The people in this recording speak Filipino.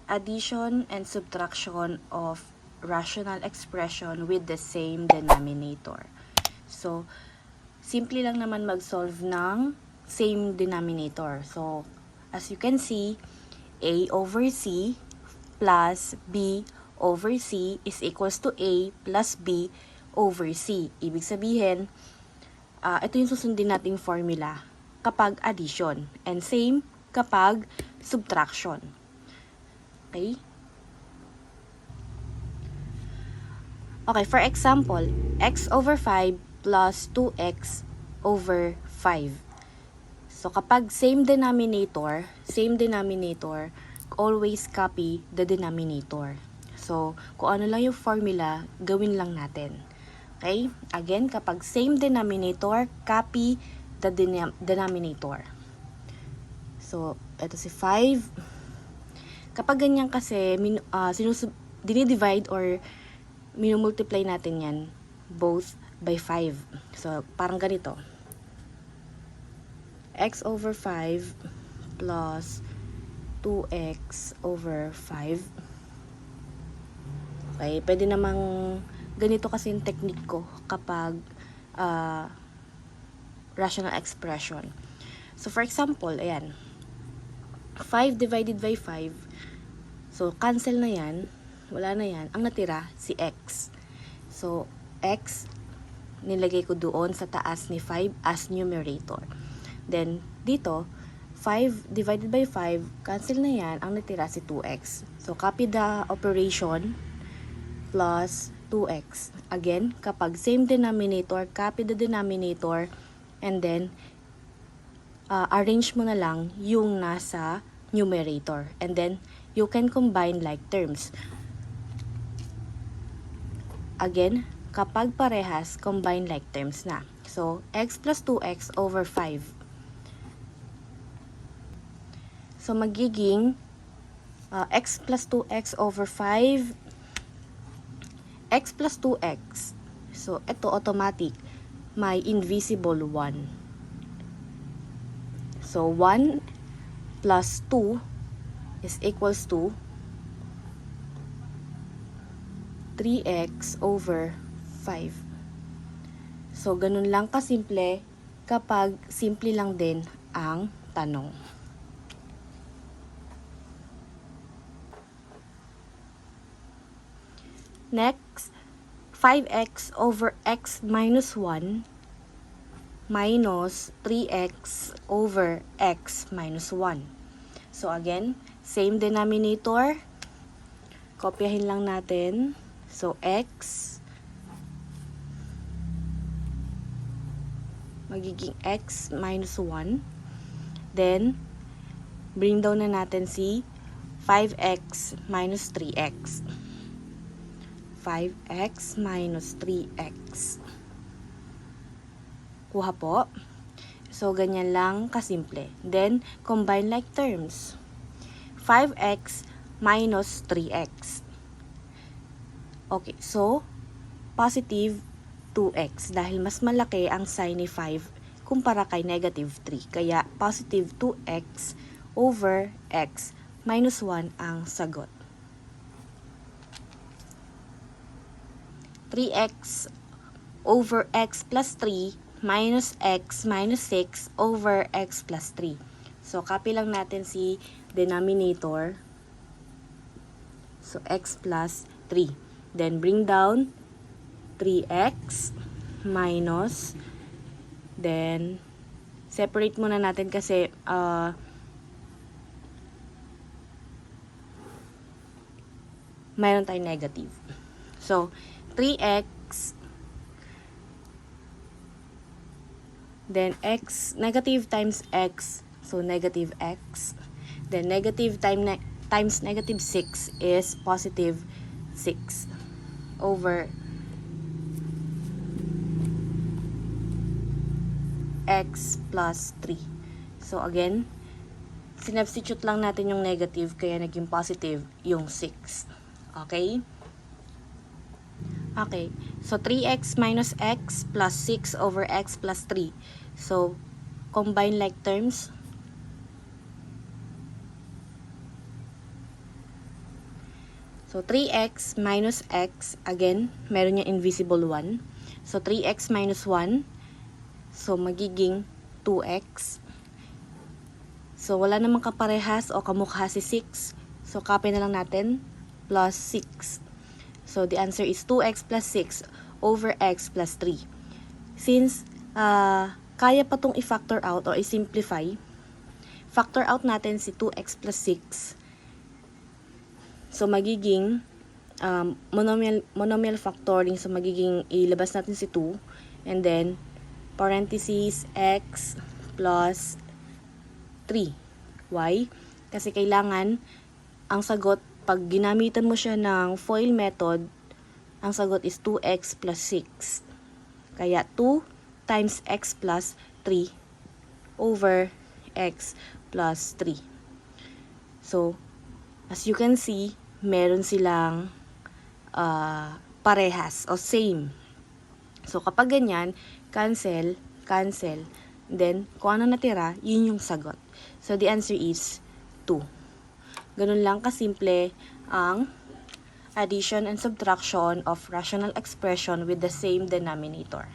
addition and subtraction of rational expression with the same denominator. So, simple lang naman mag-solve ng same denominator. So, as you can see, A over C plus B over C is equals to A plus B over C. Ibig sabihin, ito yung susundin nating formula kapag addition and same kapag subtraction. Okay? Okay, for example, x over 5 plus 2x over 5. So, kapag same denominator, always copy the denominator. So, kung ano lang yung formula, gawin lang natin. Okay? Again, kapag same denominator, copy the denominator. So, ito si 5. Kapag ganyan kasi, dinidivide or minumultiply natin yan both by 5. So, parang ganito. X over 5 plus 2x over 5. Okay, pwede namang ganito kasi yung technique ko kapag rational expression. So, for example, ayan. 5 divided by 5. So, cancel na yan. Wala na yan. Ang natira, si x. So, x, nilagay ko doon sa taas ni 5 as numerator. Then, dito, 5 divided by 5, cancel na yan. Ang natira, si 2x. So, copy the operation plus 2x. Again, kapag same denominator, copy the denominator, and then, arrange mo na lang yung nasa numerator. And then, you can combine like terms. Again, kapag parehas, combine like terms na. So, x plus 2x over 5. So, magiging x plus 2x over 5. X plus 2x. So, ito automatic. May invisible 1. So, 1 plus 2 is equals to 3x over 5. So, ganun lang kasimple kapag simple lang din ang tanong. Next, 5x over x minus 1 minus 3x over x minus 1. So, again, same denominator. Kopyahin lang natin. So, x magiging x minus 1. Then, bring down na natin si 5x minus 3x. 5x minus 3x. Kuha po. So, ganyan lang kasimple. Then, combine like terms. 5x minus 3x. Okay, so, positive 2x. Dahil mas malaki ang sign ni 5 kumpara kay negative 3. Kaya, positive 2x over x minus 1 ang sagot. 3x over x plus 3 minus x minus 6 over x plus 3. So, copy lang natin si denominator. So, x plus 3. Then, bring down 3x minus, then, separate muna natin kasi, mayroon tayong negative. So, 3x, then x, negative times x, so negative x, then negative times negative 6 is positive 6 over x plus 3. So again, sinubstitute lang natin yung negative kaya naging positive yung 6. Okay? Okay. So 3x minus x plus 6 over x plus 3. So combine like terms. So, 3x minus x, again, meron yung invisible 1. So, 3x minus 1, so, magiging 2x. So, wala namang kaparehas o kamukha si 6. So, copy na lang natin, plus 6. So, the answer is 2x plus 6 over x plus 3. Since, kaya pa itong i-factor out or i-simplify, factor out natin si 2x plus 6. So, magiging monomial factoring. So, magiging ilabas natin si 2. And then, parentheses x plus 3. Why? Kasi kailangan, ang sagot, pag ginamitan mo siya ng FOIL method, ang sagot is 2x plus 6. Kaya, 2 times x plus 3 over x plus 3. So, as you can see, meron silang parehas o same. So, kapag ganyan, cancel, cancel. Then, kung ano natira, yun yung sagot. So, the answer is 2. Ganun lang kasimple ang addition and subtraction of rational expression with the same denominator.